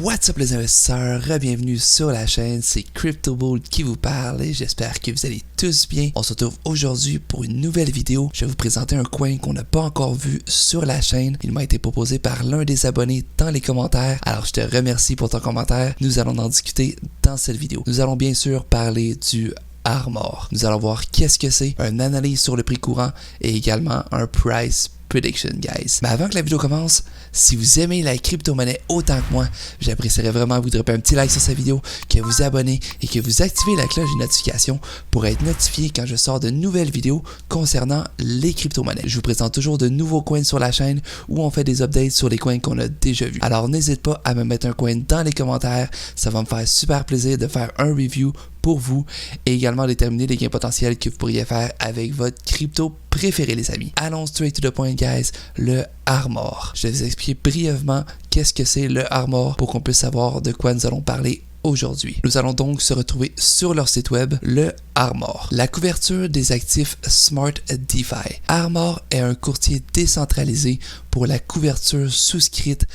What's up les investisseurs, bienvenue sur la chaîne, c'est CryptoBull qui vous parle et j'espère que vous allez tous bien. On se retrouve aujourd'hui pour une nouvelle vidéo. Je vais vous présenter un coin qu'on n'a pas encore vu sur la chaîne. Il m'a été proposé par l'un des abonnés dans les commentaires. Alors je te remercie pour ton commentaire. Nous allons en discuter dans cette vidéo. Nous allons bien sûr parler du Armor. Nous allons voir qu'est-ce que c'est, une analyse sur le prix courant et également un price prediction, guys. Mais avant que la vidéo commence, si vous aimez la crypto-monnaie autant que moi, j'apprécierais vraiment vous dropper un petit like sur cette vidéo, que vous abonnez et que vous activez la cloche de notification pour être notifié quand je sors de nouvelles vidéos concernant les crypto-monnaies. Je vous présente toujours de nouveaux coins sur la chaîne où on fait des updates sur les coins qu'on a déjà vus. Alors n'hésite pas à me mettre un coin dans les commentaires, ça va me faire super plaisir de faire un review pour vous et également déterminer les gains potentiels que vous pourriez faire avec votre crypto préféré, les amis. Allons straight to the point, guys, le Armor. Je vais vous expliquer brièvement qu'est-ce que c'est le Armor pour qu'on puisse savoir de quoi nous allons parler aujourd'hui. Nous allons donc se retrouver sur leur site web, le Armor. La couverture des actifs Smart DeFi. Armor est un courtier décentralisé pour la couverture souscrite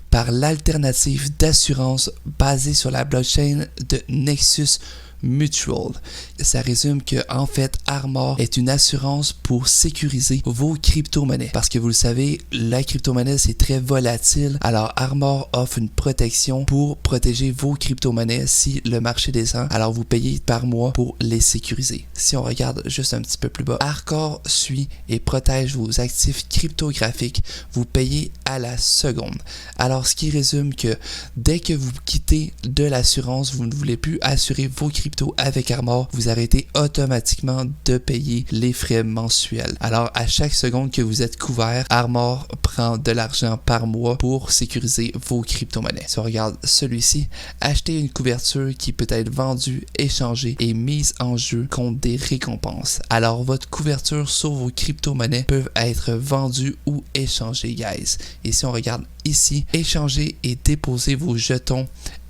par l'alternative d'assurance basée sur la blockchain de Nexus Mutual. Ça résume que en fait Armor est une assurance pour sécuriser vos crypto-monnaies. Parce que vous le savez, la crypto-monnaie c'est très volatile. Alors Armor offre une protection pour protéger vos crypto-monnaies si le marché descend. Alors vous payez par mois pour les sécuriser. Si on regarde juste un petit peu plus bas, Armor suit et protège vos actifs cryptographiques. Vous payez à la seconde. Alors ce qui résume que dès que vous quittez de l'assurance, vous ne voulez plus assurer vos crypto avec Armor, vous arrêtez automatiquement de payer les frais mensuels. Alors à chaque seconde que vous êtes couvert, Armor prend de l'argent par mois pour sécuriser vos crypto-monnaies. Si on regarde celui-ci, acheter une couverture qui peut être vendue, échangée et mise en jeu contre des récompenses. Alors votre couverture sur vos crypto-monnaies peuvent être vendues ou échangées, guys. Et si on regarde ici, échanger et déposer vos jetons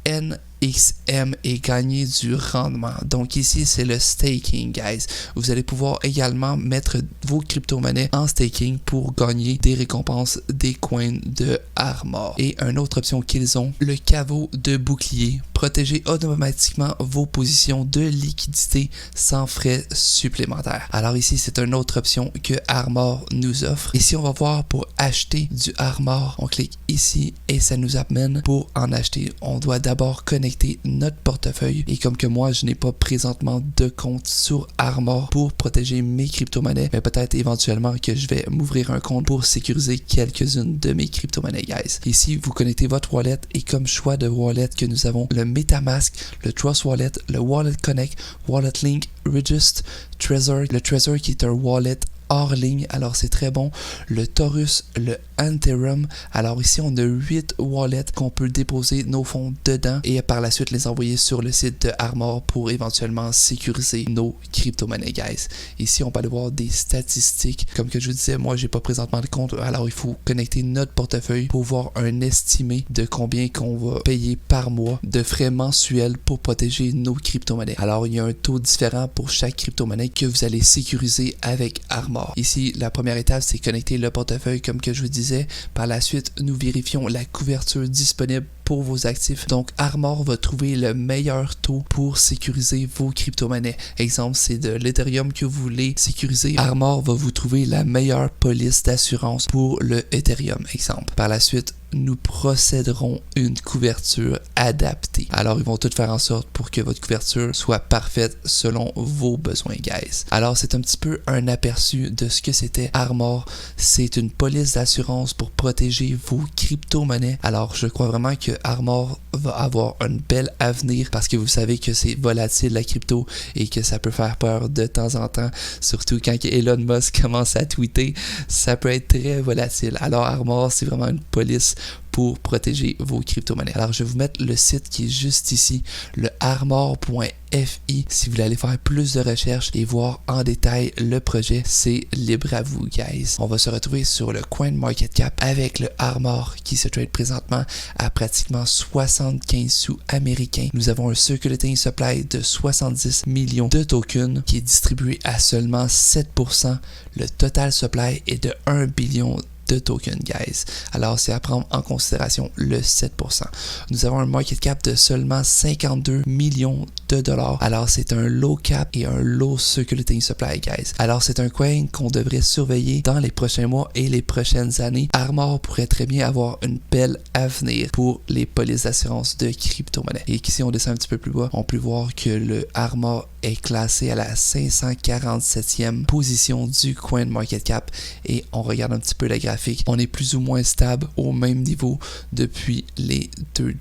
NXM et gagner du rendement. Donc ici, c'est le staking, guys. Vous allez pouvoir également mettre vos crypto-monnaies en staking pour gagner des récompenses des coins de Armor. Et une autre option qu'ils ont, le caveau de bouclier. Protéger automatiquement vos positions de liquidité sans frais supplémentaires. Alors ici, c'est une autre option que Armor nous offre. Ici, on va voir pour acheter du Armor. On clique ici et ça nous amène pour en acheter. On doit d'abord connecter notre portefeuille et comme que moi, je n'ai pas présentement de compte sur Armor pour protéger mes crypto-monnaies, mais peut-être éventuellement que je vais m'ouvrir un compte pour sécuriser quelques-unes de mes crypto-monnaies, guys. Ici, vous connectez votre wallet et comme choix de wallet que nous avons le MetaMask, le Trust Wallet, le Wallet Connect, Wallet Link, Register, Trezor, le Trezor qui est un wallet hors ligne, alors c'est très bon. Le Taurus, le Ethereum. Alors ici, on a 8 wallets qu'on peut déposer nos fonds dedans et par la suite les envoyer sur le site de Armor pour éventuellement sécuriser nos crypto-monnaies, guys. Ici, on peut aller voir des statistiques. Comme que je vous disais, moi, j'ai pas présentement de compte, alors il faut connecter notre portefeuille pour voir un estimé de combien qu'on va payer par mois de frais mensuels pour protéger nos crypto-monnaies. Alors, il y a un taux différent pour chaque crypto-monnaie que vous allez sécuriser avec Armor. Ici, la première étape, c'est connecter le portefeuille comme que je vous disais. Par la suite, nous vérifions la couverture disponible pour vos actifs. Donc, Armor va trouver le meilleur taux pour sécuriser vos crypto-monnaies. Exemple, c'est de l'Ethereum que vous voulez sécuriser. Armor va vous trouver la meilleure police d'assurance pour le Ethereum. Exemple. Par la suite, nous procéderons une couverture adaptée. Alors, ils vont tout faire en sorte pour que votre couverture soit parfaite selon vos besoins, guys. Alors, c'est un petit peu un aperçu de ce que c'était Armor. C'est une police d'assurance pour protéger vos crypto-monnaies. Alors, je crois vraiment que Armor va avoir un bel avenir parce que vous savez que c'est volatile la crypto et que ça peut faire peur de temps en temps, surtout quand Elon Musk commence à tweeter, ça peut être très volatile. Alors, Armor, c'est vraiment une police pour protéger vos crypto-monnaies. Alors, je vais vous mettre le site qui est juste ici, le armor.fi. Si vous voulez aller faire plus de recherches et voir en détail le projet, c'est libre à vous, guys. On va se retrouver sur le CoinMarketCap avec le Armor qui se trade présentement à pratiquement 75 sous américains. Nous avons un circulating supply de 70 millions de tokens qui est distribué à seulement 7%. Le total supply est de 1 billion de tokens, guys. Alors, c'est à prendre en considération le 7%. Nous avons un market cap de seulement 52 millions de dollars. Alors, c'est un low cap et un low circulating supply, guys. Alors, c'est un coin qu'on devrait surveiller dans les prochains mois et les prochaines années. Armor pourrait très bien avoir une belle avenir pour les polices d'assurance de crypto-monnaie. Et si on descend un petit peu plus bas, on peut voir que le Armor est classé à la 547e position du coin market cap et on regarde un petit peu la graphique. On est plus ou moins stable au même niveau depuis les 3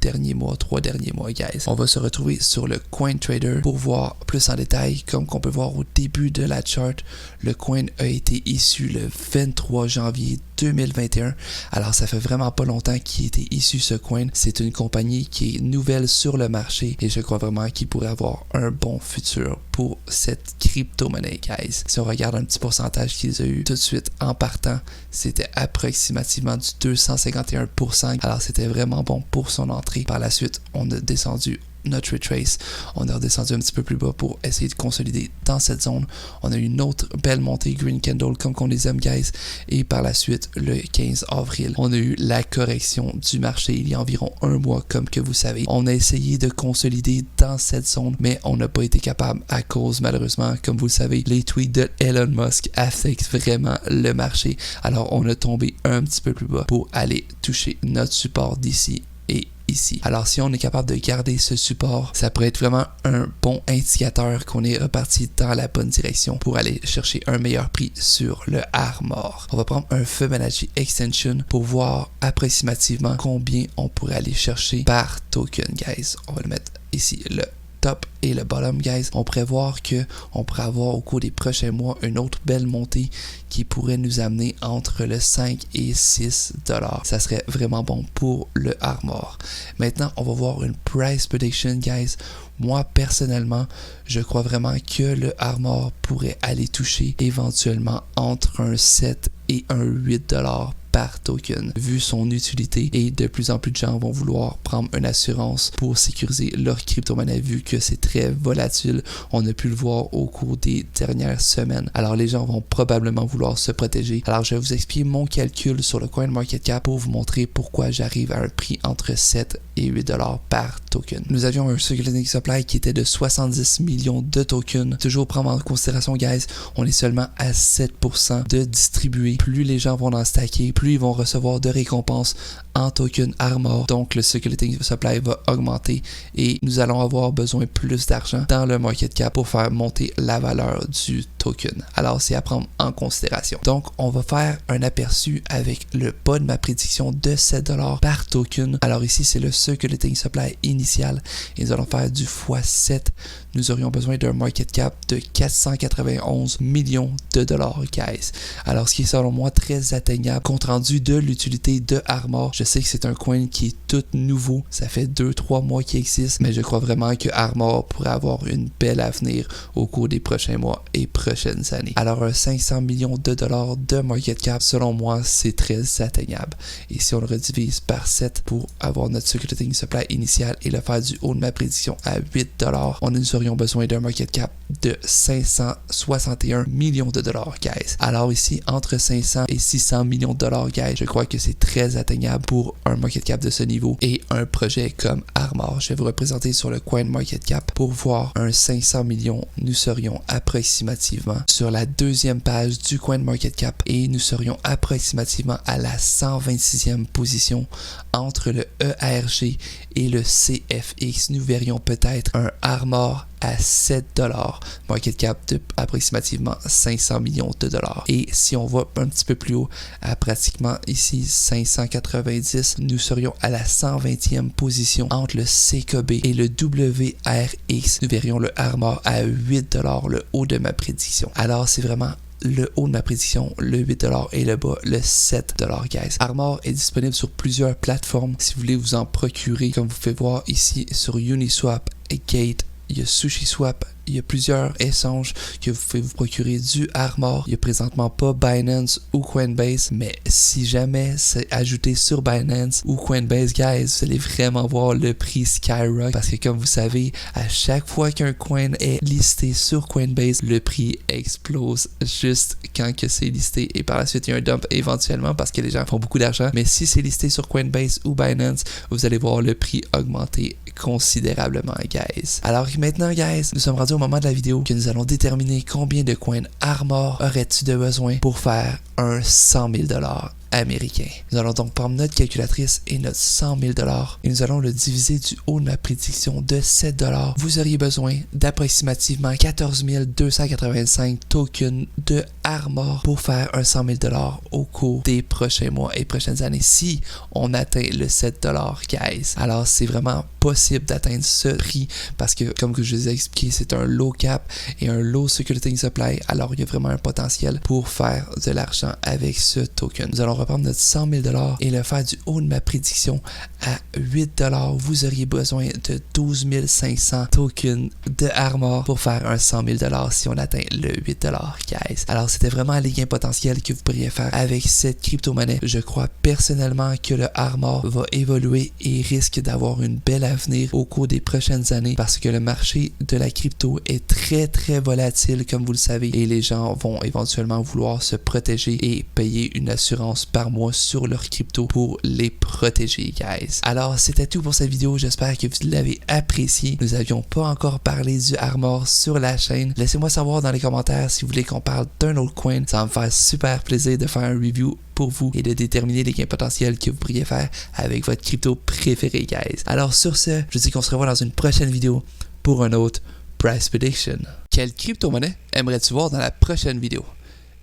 derniers mois, guys. On va se retrouver sur le Coin Trader pour voir plus en détail. Comme qu'on peut voir au début de la chart, le coin a été issu le 23 janvier 2021. Alors, ça fait vraiment pas longtemps qu'il a été issu ce coin. C'est une compagnie qui est nouvelle sur le marché et je crois vraiment qu'il pourrait avoir un bon futur pour cette crypto-monnaie, guys. Si on regarde un petit pourcentage qu'ils ont eu tout de suite en partant, c'était approximativement du 251%. Alors, c'était vraiment bon pour son entrée. Par la suite, on a descendu notre retrace, on est redescendu un petit peu plus bas pour essayer de consolider dans cette zone. On a eu une autre belle montée green candle comme qu'on les aime, guys, et par la suite le 15 avril on a eu la correction du marché il y a environ un mois. Comme que vous savez, on a essayé de consolider dans cette zone mais on n'a pas été capable à cause, malheureusement, comme vous le savez, les tweets de Elon Musk affectent vraiment le marché. Alors on a tombé un petit peu plus bas pour aller toucher notre support d'ici et ici. Alors, si on est capable de garder ce support, ça pourrait être vraiment un bon indicateur qu'on est reparti dans la bonne direction pour aller chercher un meilleur prix sur le Armor. On va prendre un Fibonacci Extension pour voir approximativement combien on pourrait aller chercher par token, guys. On va le mettre ici, le top et le bottom, guys. On pourrait voir que on pourrait avoir au cours des prochains mois une autre belle montée qui pourrait nous amener entre le 5 et 6 $. Ça serait vraiment bon pour le Armor. Maintenant, on va voir une price prediction, guys. Moi, personnellement, je crois vraiment que le Armor pourrait aller toucher éventuellement entre un 7 et un 8 $ par token, vu son utilité, et de plus en plus de gens vont vouloir prendre une assurance pour sécuriser leur crypto-monnaie vu que c'est très volatile. On a pu le voir au cours des dernières semaines. Alors les gens vont probablement vouloir se protéger. Alors je vais vous expliquer mon calcul sur le CoinMarketCap pour vous montrer pourquoi j'arrive à un prix entre 7 et 8 $ par token. Nous avions un circulating supply qui était de 70 millions de tokens. Toujours prendre en considération, guys, on est seulement à 7% de distribuer. Plus les gens vont en stacker, plus ils vont recevoir de récompenses en token Armor. Donc le circulating supply va augmenter et nous allons avoir besoin plus d'argent dans le market cap pour faire monter la valeur du token. Alors c'est à prendre en considération. Donc on va faire un aperçu avec le bas de ma prédiction de 7 $ par token. Alors ici c'est le circulating supply initial et nous allons faire du x7. Nous aurions besoin d'un market cap de 491 millions de dollars, guys. Alors ce qui est selon moi très atteignable compte rendu de l'utilité de Armor. Je sais que c'est un coin qui est tout nouveau, ça fait 2-3 mois qu'il existe, mais je crois vraiment que Armor pourrait avoir une belle avenir au cours des prochains mois et prochaines années. Alors un 500 millions de dollars de market cap, selon moi, c'est très atteignable. Et si on le redivise par 7 pour avoir notre circulating supply initial et le faire du haut de ma prédiction à 8 $, nous aurions besoin d'un market cap de 561 millions de dollars, guys. Alors ici, entre 500 et 600 millions de dollars, guys, je crois que c'est très atteignable pour un market cap de ce niveau et un projet comme Armor. Je vais vous représenter sur le CoinMarketCap pour voir un 500 millions. Nous serions approximativement sur la deuxième page du CoinMarketCap et nous serions approximativement à la 126e position entre le ERG et le CFX. Nous verrions peut-être un Armor à 7 $, market cap de approximativement 500 millions de dollars. Et si on va un petit peu plus haut, à pratiquement ici 590, nous serions à la 120e position entre le CKB et le WRX. Nous verrions le Armor à 8 $, le haut de ma prédiction. Alors c'est vraiment le haut de ma prédiction, le 8 $ et le bas, le 7 $, guys. Armor est disponible sur plusieurs plateformes si vous voulez vous en procurer, comme vous pouvez voir ici sur Uniswap et Gate. Il y a SushiSwap, il y a plusieurs échanges que vous pouvez vous procurer du Armor. Il n'y a présentement pas Binance ou Coinbase, mais si jamais c'est ajouté sur Binance ou Coinbase, guys, vous allez vraiment voir le prix skyrocket parce que comme vous savez, à chaque fois qu'un coin est listé sur Coinbase, le prix explose juste quand que c'est listé et par la suite il y a un dump éventuellement parce que les gens font beaucoup d'argent, mais si c'est listé sur Coinbase ou Binance, vous allez voir le prix augmenter considérablement, guys. Alors maintenant, guys, nous sommes rendus au moment de la vidéo que nous allons déterminer combien de coins Armor aurais-tu de besoin pour faire un 100 000 $ américain. Nous allons donc prendre notre calculatrice et notre 100 000 $ et nous allons le diviser du haut de ma prédiction de 7 $. Vous auriez besoin d'approximativement 14 285 tokens de Armor pour faire un 100 000 $ au cours des prochains mois et prochaines années si on atteint le 7 $, guys. Alors c'est vraiment possible d'atteindre ce prix parce que comme que je vous ai expliqué, c'est un low cap et un low circulating supply. Alors il y a vraiment un potentiel pour faire de l'argent avec ce token. Nous allons reprendre notre 100 000 $ et le faire du haut de ma prédiction à 8 $. Vous auriez besoin de 12 500 tokens de Armor pour faire un 100 000 $ si on atteint le 8 $, guys. Alors c'était vraiment les gains potentiels que vous pourriez faire avec cette crypto-monnaie. Je crois personnellement que le Armor va évoluer et risque d'avoir une belle avenir au cours des prochaines années parce que le marché de la crypto est très volatile comme vous le savez et les gens vont éventuellement vouloir se protéger et payer une assurance par mois sur leur crypto pour les protéger, guys. Alors c'était tout pour cette vidéo, j'espère que vous l'avez apprécié. Nous n'avions pas encore parlé du Armor sur la chaîne. Laissez-moi savoir dans les commentaires si vous voulez qu'on parle d'un autre coin. Ça va me faire super plaisir de faire un review pour vous et de déterminer les gains potentiels que vous pourriez faire avec votre crypto préféré, guys. Alors sur ce, je dis qu'on se revoit dans une prochaine vidéo pour un autre Price Prediction. Quelle crypto-monnaie aimerais-tu voir dans la prochaine vidéo?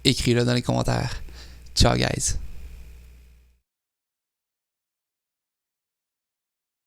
Écris-le dans les commentaires. Ciao, guys.